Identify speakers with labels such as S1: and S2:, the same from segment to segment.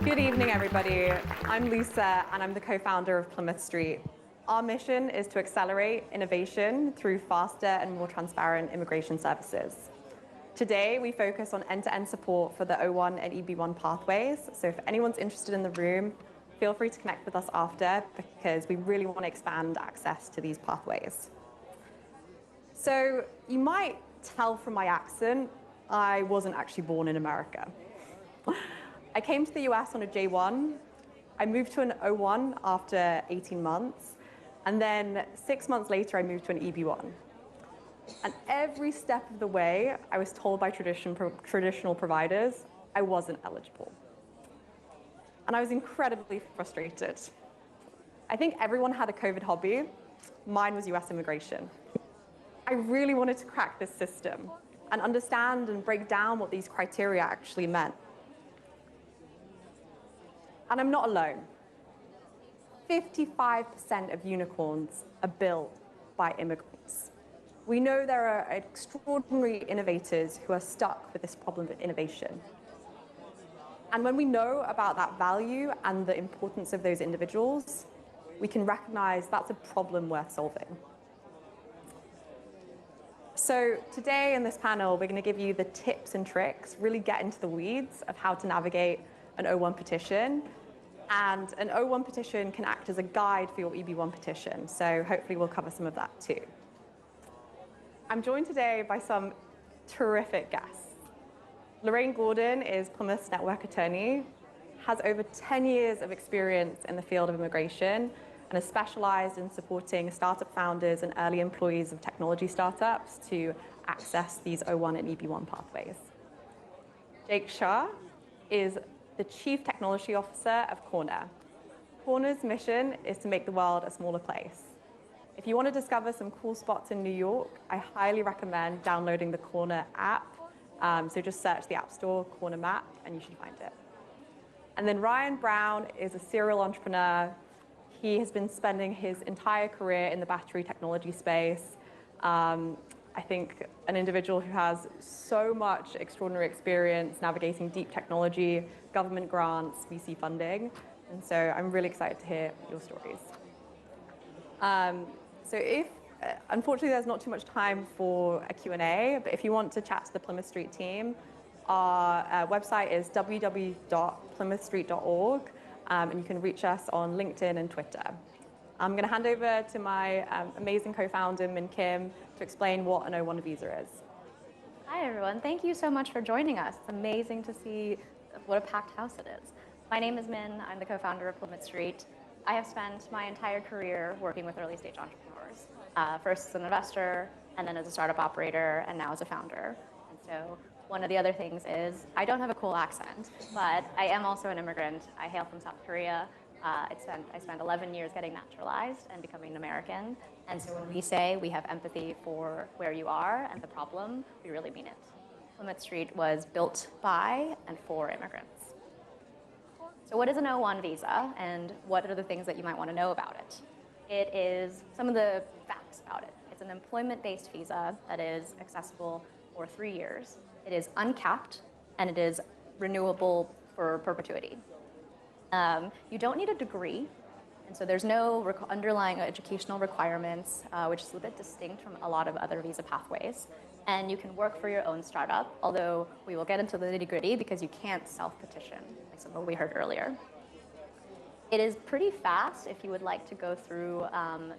S1: Good evening, everybody. I'm Lisa, and I'm the co-founder of Plymouth Street. Our mission is to accelerate innovation through faster and more transparent immigration services. Today, we focus on end-to-end support for the O-1 and EB-1 pathways. So if anyone's interested in the room, feel free to connect with us after, because we really want to expand access to these pathways. So you might tell from my accent, I wasn't actually born in America. I came to the US on a J1. I moved to an O1 after 18 months. And then 6 months later, I moved to an EB1. And every step of the way, I was told by traditional providers I wasn't eligible. And I was incredibly frustrated. I think everyone had a COVID hobby. Mine was US immigration. I really wanted to crack this system and understand and break down what these criteria actually meant. And I'm not alone. 55% of unicorns are built by immigrants. We know there are extraordinary innovators who are stuck with this problem of innovation. And when we know about that value and the importance of those individuals, we can recognize that's a problem worth solving. So today in this panel, we're going to give you the tips and tricks, really get into the weeds of how to navigate an O1 petition. And an O1 petition can act as a guide for your EB1 petition. So hopefully we'll cover some of that too. I'm joined today by some terrific guests. Lorraine Gordon is Plymouth's network attorney, has over 10 years of experience in the field of immigration, and is specialized in supporting startup founders and early employees of technology startups to access these O1 and EB1 pathways. Jake Shah is the Chief Technology Officer of Corner. Corner's mission is to make the world a smaller place. If you want to discover some cool spots in New York, I highly recommend downloading the Corner app. So just search the App Store, Corner Map, and you should find it. And then Ryan Brown is a serial entrepreneur. He has been spending his entire career in the battery technology space. I think an individual who has so much extraordinary experience navigating deep technology, government grants, VC funding. And so I'm really excited to hear your stories. Unfortunately, there's not too much time for a Q&A, but if you want to chat to the Plymouth Street team, our website is www.plymouthstreet.org, and you can reach us on LinkedIn and Twitter. I'm going to hand over to my amazing co-founder, Minn Kim, to explain what an O1 visa is.
S2: Hi, everyone. Thank you so much for joining us. It's amazing to see what a packed house it is. My name is Min. I'm the co-founder of Plymouth Street. I have spent my entire career working with early-stage entrepreneurs, first as an investor, and then as a startup operator, and now as a founder. And so one of the other things is I don't have a cool accent, but I am also an immigrant. I hail from South Korea. I spent 11 years getting naturalized and becoming an American. And so when we say we have empathy for where you are and the problem, we really mean it. Plymouth Street was built by and for immigrants. So what is an O1 visa, and what are the things that you might want to know about it? It is some of the facts about it. It's an employment-based visa that is accessible for 3 years. It is uncapped, and it is renewable for perpetuity. You don't need a degree, and so there's no underlying educational requirements, which is a bit distinct from a lot of other visa pathways. And you can work for your own startup, although we will get into the nitty-gritty because you can't self-petition, like some of what we heard earlier. It is pretty fast if you would like to go through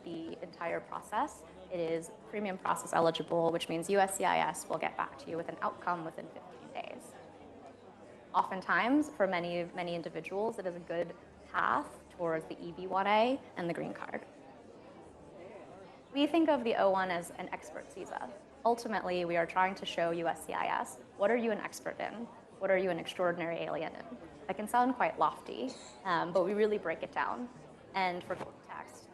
S2: the entire process. It is premium process eligible, which means USCIS will get back to you with an outcome within 15 days. Oftentimes, for many individuals, it is a good path towards the EB-1A and the green card. We think of the O-1 as an expert's visa. Ultimately, we are trying to show USCIS, what are you an expert in? What are you an extraordinary alien in? That can sound quite lofty, but we really break it down. And for context,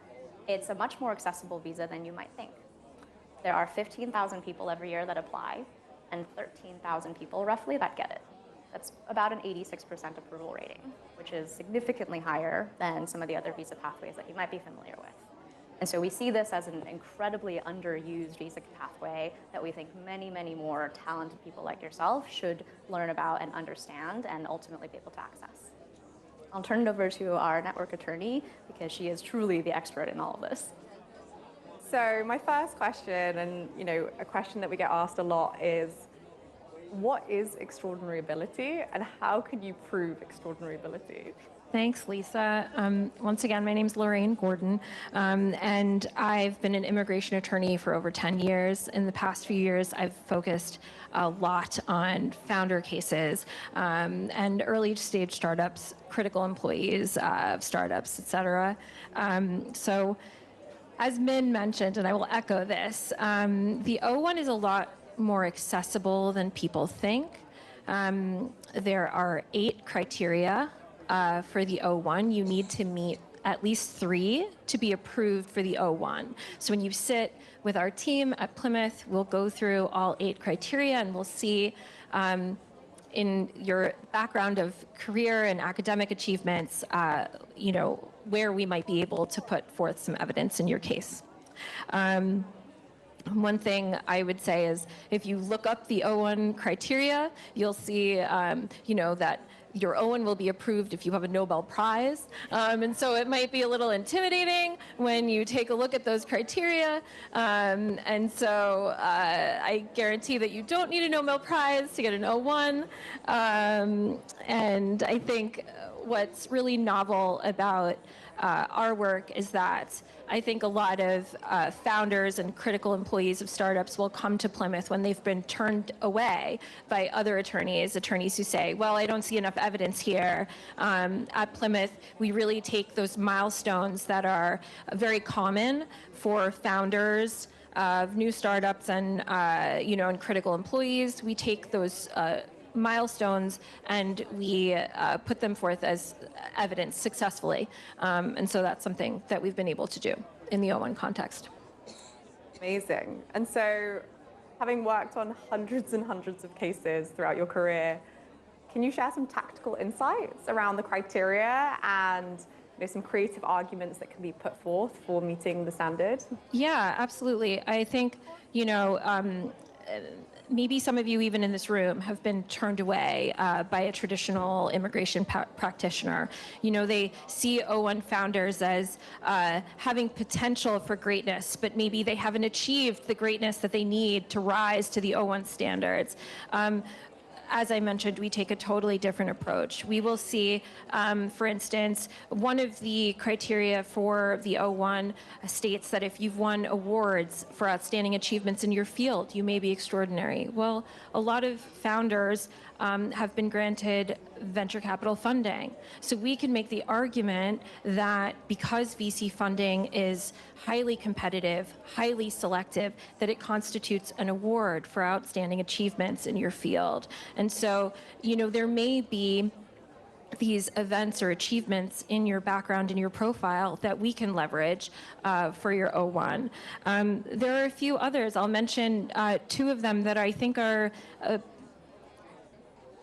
S2: it's a much more accessible visa than you might think. There are 15,000 people every year that apply, and 13,000 people roughly that get it. That's about an 86% approval rating, which is significantly higher than some of the other visa pathways that you might be familiar with. And so we see this as an incredibly underused visa pathway that we think many, many more talented people like yourself should learn about and understand and ultimately be able to access. I'll turn it over to our network attorney because she is truly the expert in all of this.
S1: So my first question, and a question that we get asked a lot is, what is extraordinary ability and how can you prove extraordinary ability?
S3: Thanks, Lisa. Once again, my name is Lorraine Gordon, and I've been an immigration attorney for over 10 years. In the past few years, I've focused a lot on founder cases and early stage startups, critical employees of startups, et cetera. So as Min mentioned, and I will echo this, the O-1 is a lot more accessible than people think. There are 8 criteria for the O-1. You need to meet at least 3 to be approved for the O-1. So when you sit with our team at Plymouth, we'll go through all 8 criteria and we'll see in your background of career and academic achievements, where we might be able to put forth some evidence in your case. One thing I would say is if you look up the O-1 criteria, you'll see, that your O-1 will be approved if you have a Nobel Prize. And so it might be a little intimidating when you take a look at those criteria. And so I guarantee that you don't need a Nobel Prize to get an O-1. And I think what's really novel about our work is that I think a lot of founders and critical employees of startups will come to Plymouth when they've been turned away by other attorneys who say, well, I don't see enough evidence here. At Plymouth, we really take those milestones that are very common for founders of new startups and, and critical employees. We take those milestones and we put them forth as evidence successfully. And so that's something that we've been able to do in the O-1 context.
S1: Amazing. And so having worked on hundreds and hundreds of cases throughout your career, can you share some tactical insights around the criteria and some creative arguments that can be put forth for meeting the standard?
S3: Yeah, absolutely. I think, maybe some of you even in this room have been turned away by a traditional immigration practitioner. They see O-1 founders as having potential for greatness, but maybe they haven't achieved the greatness that they need to rise to the O-1 standards. As I mentioned, we take a totally different approach. We will see, for instance, one of the criteria for the O-1 states that if you've won awards for outstanding achievements in your field, you may be extraordinary. Well, a lot of founders have been granted venture capital funding. So we can make the argument that because VC funding is highly competitive, highly selective, that it constitutes an award for outstanding achievements in your field. And so, there may be these events or achievements in your background, in your profile that we can leverage for your O-1. There are a few others. I'll mention 2 of them that I think are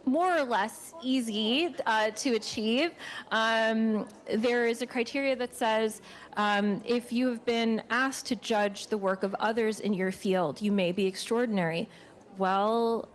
S3: more or less easy to achieve. There is a criteria that says if you have been asked to judge the work of others in your field, you may be extraordinary. Well,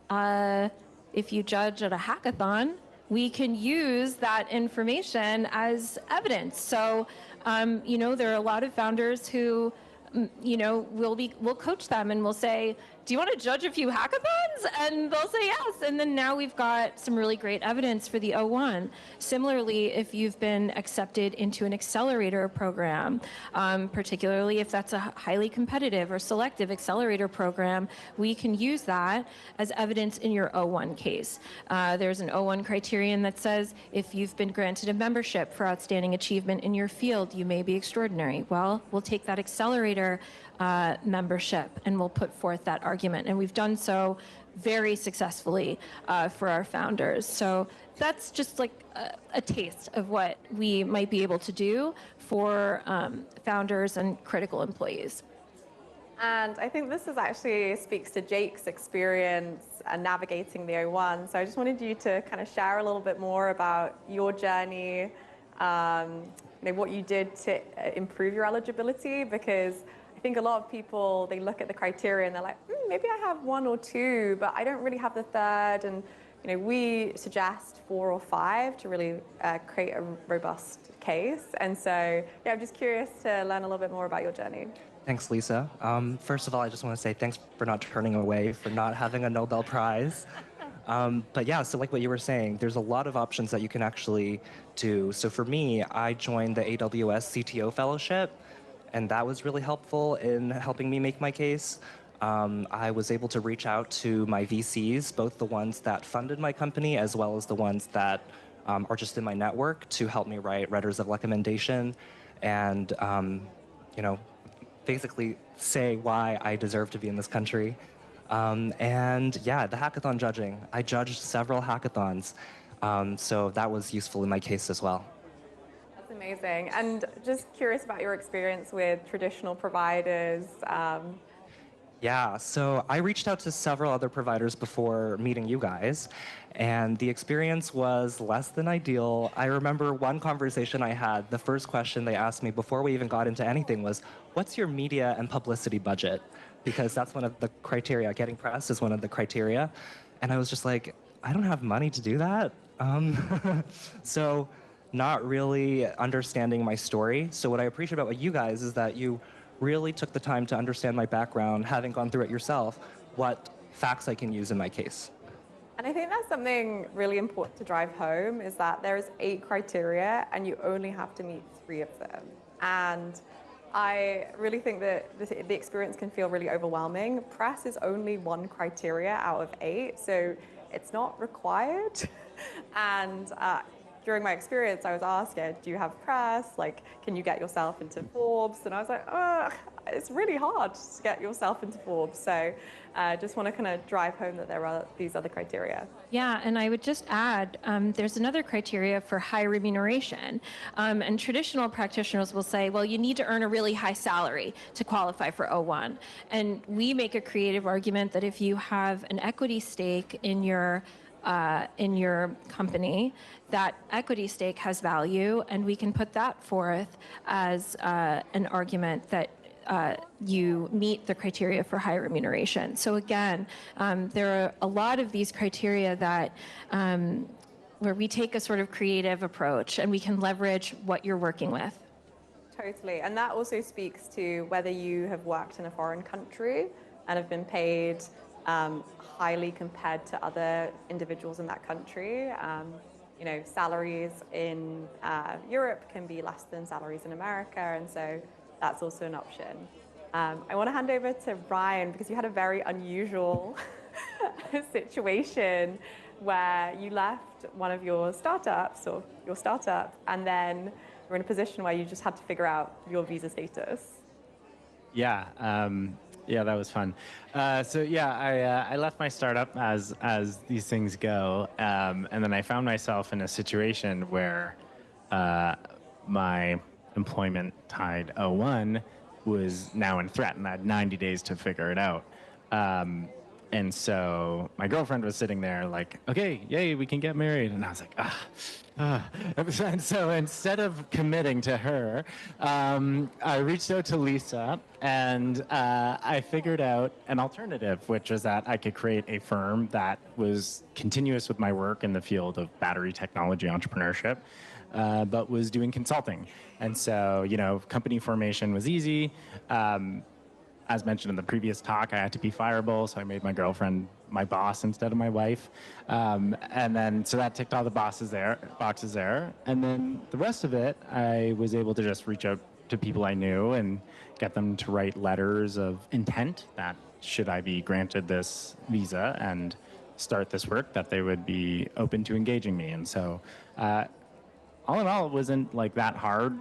S3: if you judge at a hackathon, we can use that information as evidence. So, there are a lot of founders who, we'll coach them and we'll say, do you want to judge a few hackathons? And they'll say yes. And then now we've got some really great evidence for the O-1. Similarly, if you've been accepted into an accelerator program, particularly if that's a highly competitive or selective accelerator program, we can use that as evidence in your O-1 case. There's an O-1 criterion that says if you've been granted a membership for outstanding achievement in your field, you may be extraordinary. Well, we'll take that accelerator membership and we'll put forth that argument. And we've done so very successfully for our founders. So that's just like a taste of what we might be able to do for founders and critical employees.
S1: And I think this actually speaks to Jake's experience navigating the O-1. So I just wanted you to kind of share a little bit more about your journey, what you did to improve your eligibility, because I think a lot of people, they look at the criteria and they're like, maybe I have 1 or 2, but I don't really have the 3rd. And we suggest 4 or 5 to really create a robust case. And so, yeah, I'm just curious to learn a little bit more about your journey.
S4: Thanks, Lisa. First of all, I just want to say thanks for not turning away, for not having a Nobel Prize. But yeah, so like what you were saying, there's a lot of options that you can actually do. So for me, I joined the AWS CTO Fellowship, and that was really helpful in helping me make my case. I was able to reach out to my VCs, both the ones that funded my company as well as the ones that are just in my network, to help me write letters of recommendation and basically say why I deserve to be in this country. And yeah, the hackathon judging. I judged several hackathons, so that was useful in my case as well.
S1: That's amazing. And just curious about your experience with traditional providers.
S4: Yeah, so I reached out to several other providers before meeting you guys, and the experience was less than ideal. I remember one conversation I had, the first question they asked me before we even got into anything was, what's your media and publicity budget? Because that's one of the criteria. Getting press is one of the criteria. And I was just like, I don't have money to do that. So not really understanding my story. So what I appreciate about you guys is that you really took the time to understand my background, having gone through it yourself, what facts I can use in my case.
S1: And I think that's something really important to drive home, is that there's 8 criteria and you only have to meet 3 of them. And I really think that the experience can feel really overwhelming. Press is only 1 criteria out of 8, so it's not required. And during my experience, I was asked, do you have press? Like, can you get yourself into Forbes? And I was like, it's really hard to get yourself into Forbes. So I just want to kind of drive home that there are these other criteria.
S3: Yeah, and I would just add, there's another criteria for high remuneration. And traditional practitioners will say, well, you need to earn a really high salary to qualify for O-1. And we make a creative argument that if you have an equity stake in your company, that equity stake has value, and we can put that forth as an argument that you meet the criteria for high remuneration. So again, there are a lot of these criteria that where we take a sort of creative approach and we can leverage what you're working with.
S1: Totally. And that also speaks to whether you have worked in a foreign country and have been paid highly compared to other individuals in that country. Salaries in Europe can be less than salaries in America, and so that's also an option. I want to hand over to Ryan, because you had a very unusual situation where you left one of your startups, or your startup, and then you're in a position where you just had to figure out your visa status.
S5: Yeah, that was fun. I left my startup as these things go, and then I found myself in a situation where my employment-tied O-1 was now in threat, and I had 90 days to figure it out. And so my girlfriend was sitting there like, okay, yay, we can get married. And I was like, And so instead of committing to her, I reached out to Lisa, and I figured out an alternative, which was that I could create a firm that was continuous with my work in the field of battery technology entrepreneurship, but was doing consulting. And so, company formation was easy. As mentioned in the previous talk, I had to be fireable, so I made my girlfriend my boss instead of my wife. And then, so that ticked all the boxes there. And then the rest of it, I was able to just reach out to people I knew and get them to write letters of intent that should I be granted this visa and start this work, that they would be open to engaging me. And so, all in all, it wasn't like that hard.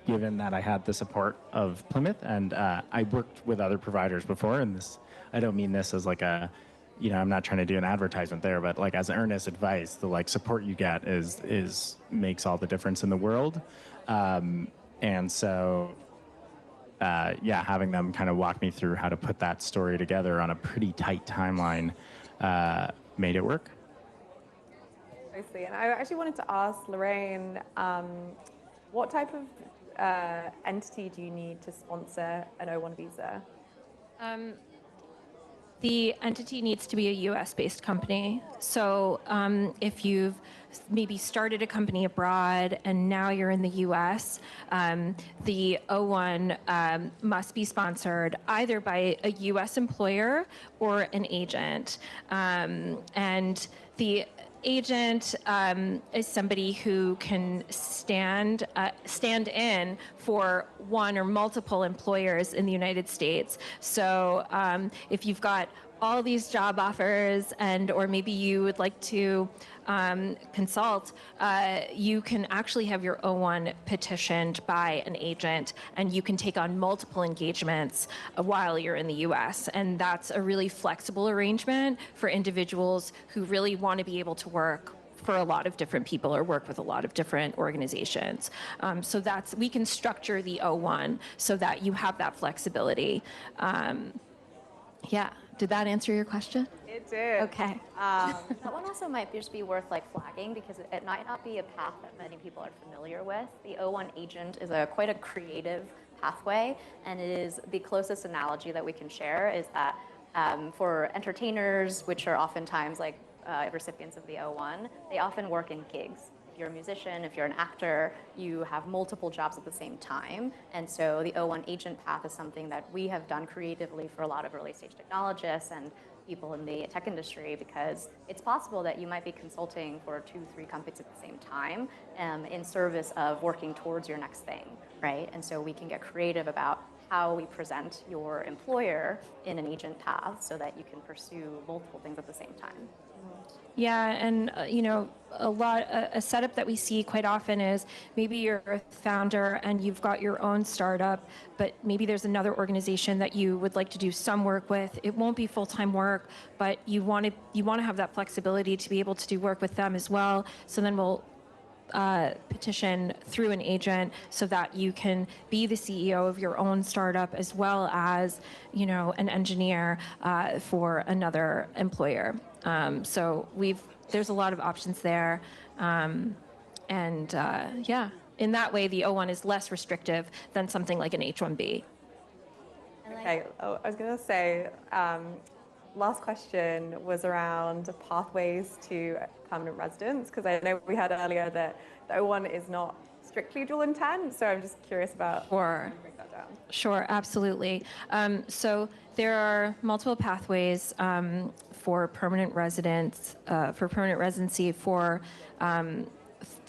S5: Given that I had the support of Plymouth, and I worked with other providers before, and I don't mean this as like a, I'm not trying to do an advertisement there, but like as earnest advice, the support you get is makes all the difference in the world. And so, having them kind of walk me through how to put that story together on a pretty tight timeline made it work.
S1: Mostly. And I actually wanted to ask Lorraine, what type of entity do you need to sponsor an O-1 visa?
S3: The entity needs to be a US-based company. So if you've maybe started a company abroad and now you're in the US, the O-1 must be sponsored either by a US employer or an agent. And the agent is somebody who can stand in for one or multiple employers in the United States. So if you've got all these job offers or maybe you would like to consult, you can actually have your O-1 petitioned by an agent, and you can take on multiple engagements while you're in the US. And that's a really flexible arrangement for individuals who really want to be able to work for a lot of different people or work with a lot of different organizations. So we can structure the O-1 so that you have that flexibility. Yeah, did that answer your question?
S1: It did.
S3: Okay.
S2: That one also might just be worth flagging because it might not be a path that many people are familiar with. The O-1 agent is quite a creative pathway, and it is the closest analogy that we can share is that for entertainers, which are oftentimes recipients of the O-1, they often work in gigs. If you're a musician, if you're an actor, you have multiple jobs at the same time. And so the O-1 agent path is something that we have done creatively for a lot of early stage technologists and people in the tech industry, because it's possible that you might be consulting for 2-3 companies at the same time in service of working towards your next thing, right? And so we can get creative about how we present your employer in an agent path so that you can pursue multiple things at the same time.
S3: Yeah, and a setup that we see quite often is maybe you're a founder and you've got your own startup, but maybe there's another organization that you would like to do some work with. It won't be full-time work, but you want to have that flexibility to be able to do work with them as well. So then we'll petition through an agent so that you can be the CEO of your own startup as well as, an engineer for another employer. So there's a lot of options there. In that way, the O-1 is less restrictive than something like an H-1B.
S1: Okay, I was going to say, last question was around pathways to permanent residence, because I know we heard earlier that the O-1 is not strictly dual intent, so I'm just curious about how you break that down.
S3: Sure, absolutely. So there are multiple pathways for permanent residency for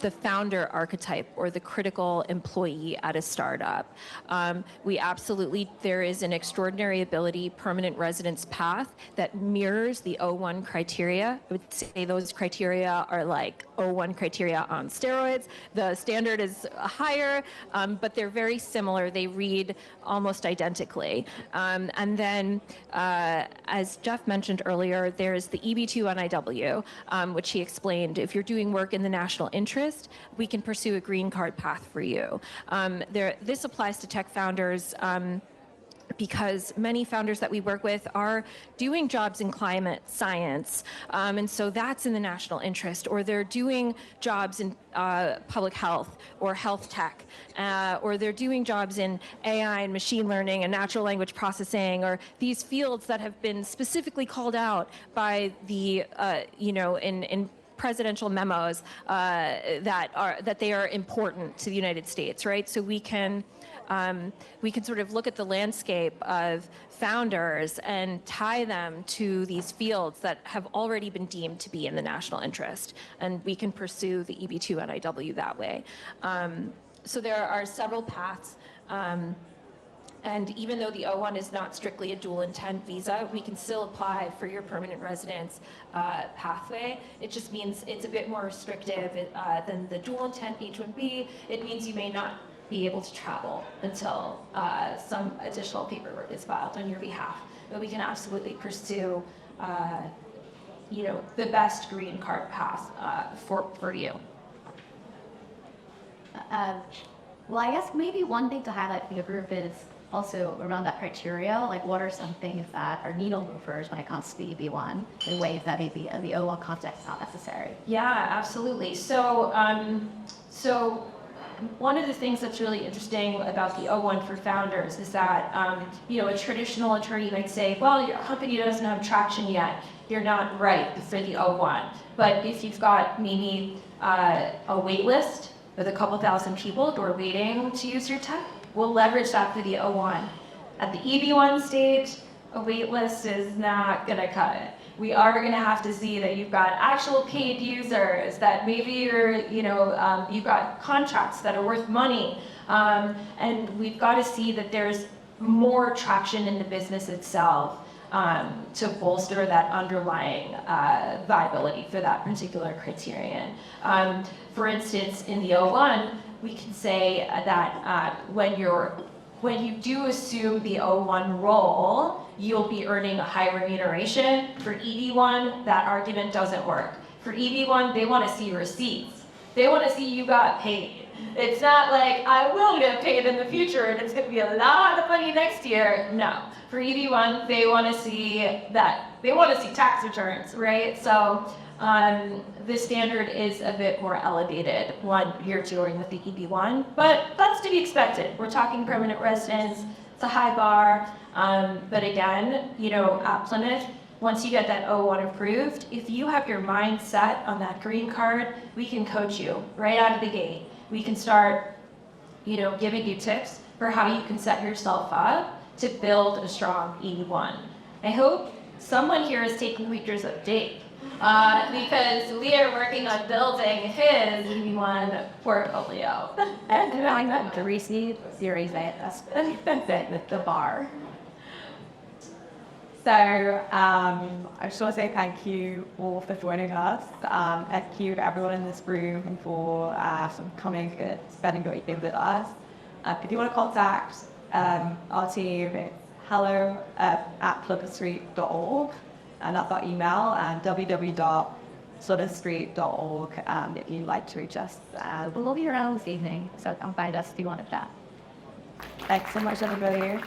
S3: the founder archetype or the critical employee at a startup. There is an extraordinary ability permanent residence path that mirrors the O-1 criteria. I would say those criteria are like O-1 criteria on steroids. The standard is higher, but they're very similar. They read almost identically. And then, as Jeff mentioned earlier, there's the EB2 NIW, which he explained. If you're doing work in the national interest, we can pursue a green card path for you. This applies to tech founders because many founders that we work with are doing jobs in climate science, and so that's in the national interest, or they're doing jobs in public health or health tech, or they're doing jobs in AI and machine learning and natural language processing, or these fields that have been specifically called out by the, in presidential memos that they are important to the United States, right? So we can sort of look at the landscape of founders and tie them to these fields that have already been deemed to be in the national interest, and we can pursue the EB2 NIW that way. So there are several paths. And even though the O-1 is not strictly a dual intent visa, we can still apply for your permanent residence pathway. It just means it's a bit more restrictive than the dual intent H-1B. It means you may not be able to travel until some additional paperwork is filed on your behalf. But we can absolutely pursue, the best green card path for you.
S6: Well, I guess maybe one thing to highlight for the group is also around that criteria, like what are some things that are needle movers when it comes to the EB1 in ways that maybe in the O1 context is not necessary?
S3: Yeah, absolutely. So
S7: one of the things that's really interesting about the O-1 for founders is that, a traditional attorney might say, well, your company doesn't have traction yet. You're not right for the O-1. But if you've got maybe a wait list with a couple thousand people who are waiting to use your tech, we'll leverage that for the O-1. At the EB1 stage, a wait list is not going to cut it. We are going to have to see that you've got actual paid users, that maybe you've got contracts that are worth money, and we've got to see that there's more traction in the business itself to bolster that underlying viability for that particular criterion. For instance, in the O1, we can say that when you do assume the O1 role, you'll be earning a high remuneration. For EB1, that argument doesn't work. For EB1, they want to see receipts. They want to see you got paid. It's not like, I will get paid in the future and it's going to be a lot of money next year. No. For EB1, they want to see that. They want to see tax returns, right? So the standard is a bit more elevated when you're dealing with the EB1, but that's to be expected. We're talking permanent residence. It's a high bar. But again, at Plymouth, once you get that O1 approved, if you have your mind set on that green card, we can coach you right out of the gate. We can start, giving you tips for how you can set yourself up to build a strong EB1. I hope someone here is taking Victor's update, because we are working on building his EB1 portfolio.
S6: And I got to receive Series A. That's with the bar. So I just want to say thank you all for joining us. Thank you to everyone in this room for coming and spending your evening with us. If you want to contact our team, it's hello@plymouthstreet.org, and that's our email, and www.plymouthstreet.org if you'd like to reach us.
S2: We'll be around this evening, so come find us if you want to chat.
S6: Thanks so much, everybody.